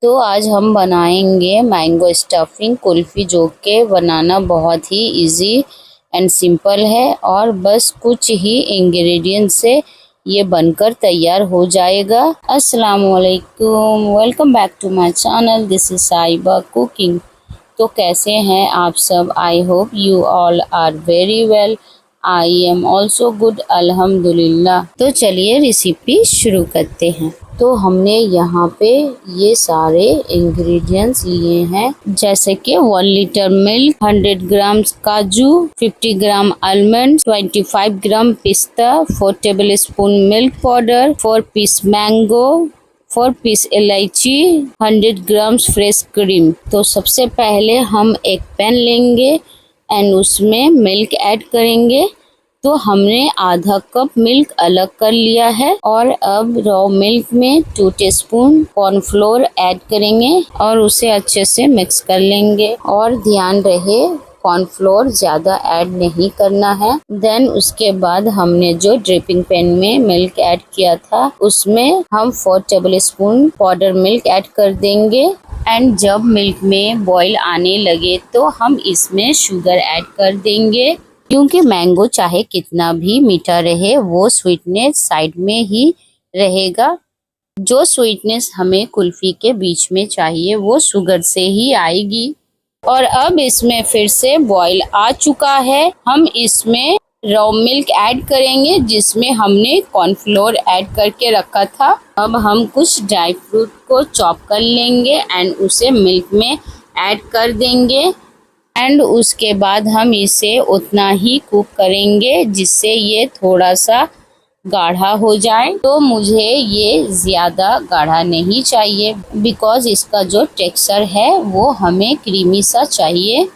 तो आज हम बनाएंगे मैंगो स्टफिंग कुल्फ़ी, जो कि बनाना बहुत ही इजी एंड सिंपल है और बस कुछ ही इंग्रेडिएंट से ये बनकर तैयार हो जाएगा। अस्सलाम वालेकुम, welcome back to my channel, this is Sahiba cooking. तो कैसे हैं आप सब? I hope you all are very well. I am also good, अल्हम्दुलिल्लाह। तो चलिए रेसिपी शुरू करते हैं। तो हमने यहाँ पे ये सारे इंग्रेडिएंट्स लिए हैं, जैसे कि 1 लीटर मिल्क, 100 ग्राम काजू, 50 ग्राम आलमंड, 25 ग्राम पिस्ता, 4 tablespoon milk powder, 4 piece mango, 4 piece इलायची, 100 ग्राम फ्रेश क्रीम। तो सबसे पहले हम एक पैन लेंगे एंड उसमें मिल्क ऐड करेंगे। तो हमने आधा कप मिल्क अलग कर लिया है और अब रॉ मिल्क में 2 टीस्पून कॉर्नफ्लोर ऐड करेंगे और उसे अच्छे से मिक्स कर लेंगे। और ध्यान रहे कॉर्नफ्लोर ज़्यादा ऐड नहीं करना है। देन उसके बाद हमने जो ड्रिपिंग पैन में मिल्क ऐड किया था उसमें हम 4 table spoon powder milk add कर देंगे। एंड जब मिल्क में बॉईल आने लगे तो हम इसमें शुगर ऐड कर देंगे, क्योंकि मैंगो चाहे कितना भी मीठा रहे वो स्वीटनेस साइड में ही रहेगा। जो स्वीटनेस हमें कुल्फी के बीच में चाहिए वो शुगर से ही आएगी। और अब इसमें फिर से बॉईल आ चुका है। हम इसमें रॉ मिल्क ऐड करेंगे जिसमें हमने कॉर्नफ्लोर ऐड करके रखा था। अब हम कुछ ड्राई फ्रूट को चॉप कर लेंगे एंड उसे मिल्क में ऐड कर देंगे। एंड उसके बाद हम इसे उतना ही कुक करेंगे जिससे ये थोड़ा सा गाढ़ा हो जाए। तो मुझे ये ज़्यादा गाढ़ा नहीं चाहिए, बिकॉज़ इसका जो टेक्सचर है वो हमें क्रीमी सा चाहिए।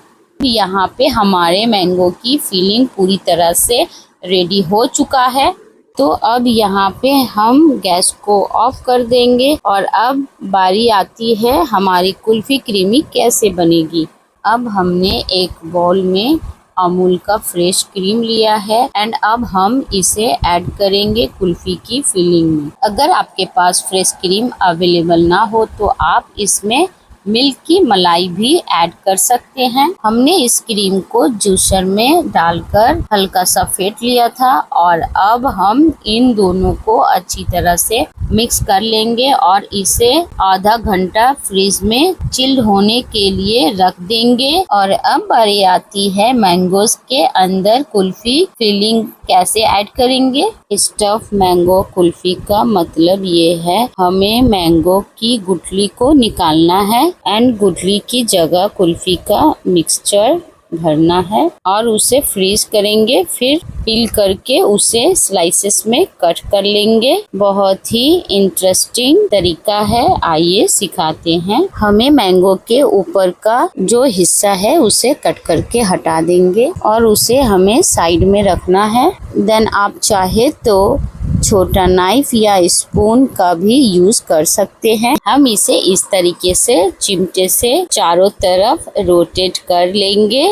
यहाँ पे हमारे मैंगो की फिलिंग पूरी तरह से रेडी हो चुका है। तो अब यहाँ पे हम गैस को ऑफ कर देंगे और अब बारी आती है हमारी कुल्फ़ी क्रीमी कैसे बनेगी। अब हमने एक बाउल में अमूल का फ्रेश क्रीम लिया है एंड अब हम इसे ऐड करेंगे कुल्फी की फिलिंग में। अगर आपके पास फ्रेश क्रीम अवेलेबल ना हो तो आप इसमें मिल्क की मलाई भी ऐड कर सकते हैं। हमने इस क्रीम को जूसर में डालकर हल्का सा फेंट लिया था और अब हम इन दोनों को अच्छी तरह से मिक्स कर लेंगे और इसे आधा घंटा फ्रीज में चिल्ड होने के लिए रख देंगे। और अब बारी आती है मैंगोज के अंदर कुल्फी फिलिंग कैसे ऐड करेंगे। स्टफ मैंगो कुल्फी का मतलब ये है हमें मैंगो की गुठली को निकालना है एंड गुठली की जगह कुल्फी का मिक्सचर भरना है और उसे फ्रीज करेंगे। फिर पील करके उसे स्लाइसेस में कट कर लेंगे। बहुत ही इंटरेस्टिंग तरीका है, आइए सिखाते हैं। हमें मैंगो के ऊपर का जो हिस्सा है उसे कट करके हटा देंगे और उसे हमें साइड में रखना है। देन आप चाहे तो छोटा नाइफ या स्पून का भी यूज कर सकते हैं। हम इसे इस तरीके से चिमटे से चारों तरफ रोटेट कर लेंगे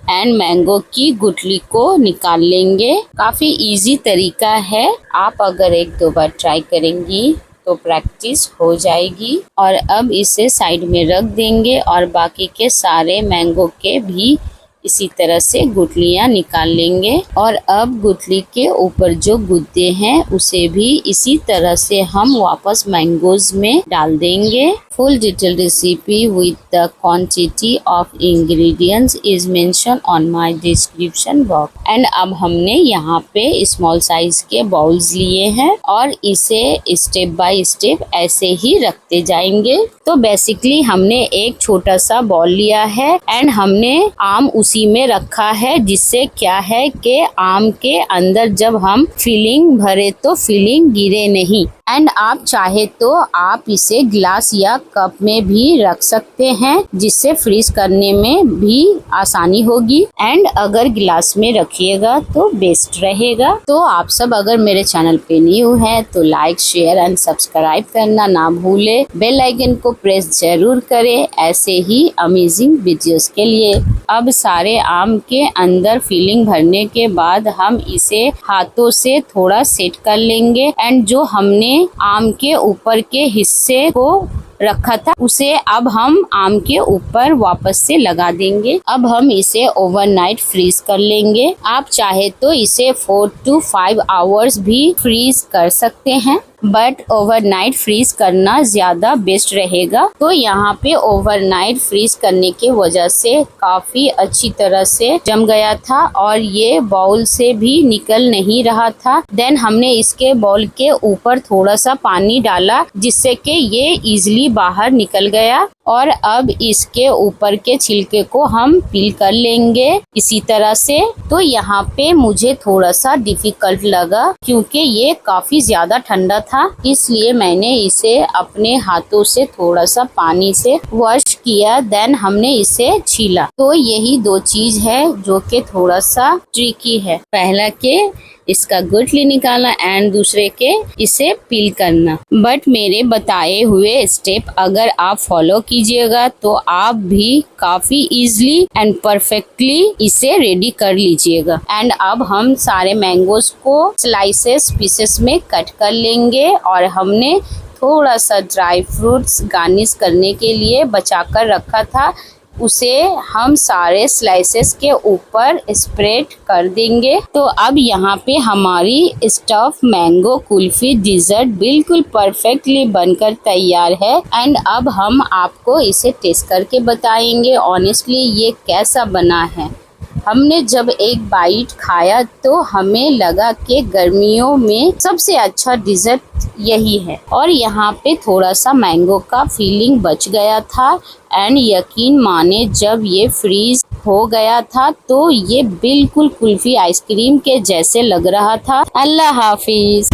एंड मैंगो की गुठली को निकाल लेंगे। काफी इजी तरीका है, आप अगर 1-2 बार ट्राई करेंगी तो प्रैक्टिस हो जाएगी। और अब इसे साइड में रख देंगे और बाकी के सारे मैंगो के भी इसी तरह से गुठलियाँ निकाल लेंगे। और अब गुठली के ऊपर जो गुद्दे हैं उसे भी इसी तरह से हम वापस मैंगोज में डाल देंगे। Full detail recipe with the quantity of ingredients is mention on my description box. And अब हमने यहाँ पे स्मॉल साइज के बाउल्स लिए हैं और इसे स्टेप बाय स्टेप ऐसे ही रखते जाएंगे। तो बेसिकली हमने एक छोटा सा बाउल लिया है एंड हमने आम उसी में रखा है, जिससे क्या है कि आम के अंदर जब हम फिलिंग भरे तो फिलिंग गिरे नहीं। एंड आप चाहे तो आप इसे ग्लास या कप में भी रख सकते हैं, जिससे फ्रीज करने में भी आसानी होगी। एंड अगर ग्लास में रखिएगा तो बेस्ट रहेगा। तो आप सब अगर मेरे चैनल पे न्यू हैं तो लाइक, शेयर एंड सब्सक्राइब करना ना भूले। बेल आइकन को प्रेस जरूर करें ऐसे ही अमेजिंग वीडियोस के लिए। अब सारे आम के अंदर फिलिंग भरने के बाद हम इसे हाथों से थोड़ा सेट कर लेंगे एंड जो हमने आम के ऊपर के हिस्से को रखा था उसे अब हम आम के ऊपर वापस से लगा देंगे। अब हम इसे ओवरनाइट फ्रीज कर लेंगे। आप चाहे तो इसे 4 to 5 आवर्स भी फ्रीज कर सकते हैं, बट ओवरनाइट फ्रीज करना ज्यादा बेस्ट रहेगा। तो यहाँ पे ओवरनाइट फ्रीज करने के वजह से काफी अच्छी तरह से जम गया था और ये बाउल से भी निकल नहीं रहा था। देन हमने इसके बाउल के ऊपर थोड़ा सा पानी डाला जिससे कि ये इजीली बाहर निकल गया और अब इसके ऊपर के छिलके को हम पील कर लेंगे इसी तरह से। तो यहाँ पे मुझे थोड़ा सा डिफिकल्ट लगा क्योंकि ये काफी ज्यादा ठंडा था, इसलिए मैंने इसे अपने हाथों से थोड़ा सा पानी से वॉश किया। देन हमने इसे छीला। तो यही दो चीज है जो कि थोड़ा सा ट्रिकी है। पहला के इसका गुठली निकालना एंड दूसरे के इसे पील करना। बट मेरे बताए हुए स्टेप अगर आप फॉलो कीजिएगा तो आप भी काफी इजीली एंड परफेक्टली इसे रेडी कर लीजिएगा। एंड अब हम सारे मैंगोज को स्लाइसेस पीसेस में कट कर लेंगे और हमने थोड़ा सा ड्राई फ्रूट्स गार्निश करने के लिए बचा कर रखा था, उसे हम सारे स्लाइसेस के ऊपर स्प्रेड कर देंगे। तो अब यहाँ पे हमारी स्टफ मैंगो कुल्फी डिजर्ट बिल्कुल परफेक्टली बनकर तैयार है। एंड अब हम आपको इसे टेस्ट करके बताएंगे ऑनेस्टली ये कैसा बना है। हमने जब एक बाइट खाया तो हमें लगा कि गर्मियों में सबसे अच्छा डिजर्ट यही है। और यहाँ पे थोड़ा सा मैंगो का फीलिंग बच गया था एंड यकीन माने जब ये फ्रीज हो गया था तो ये बिल्कुल कुल्फी आइसक्रीम के जैसे लग रहा था। अल्लाह हाफिज।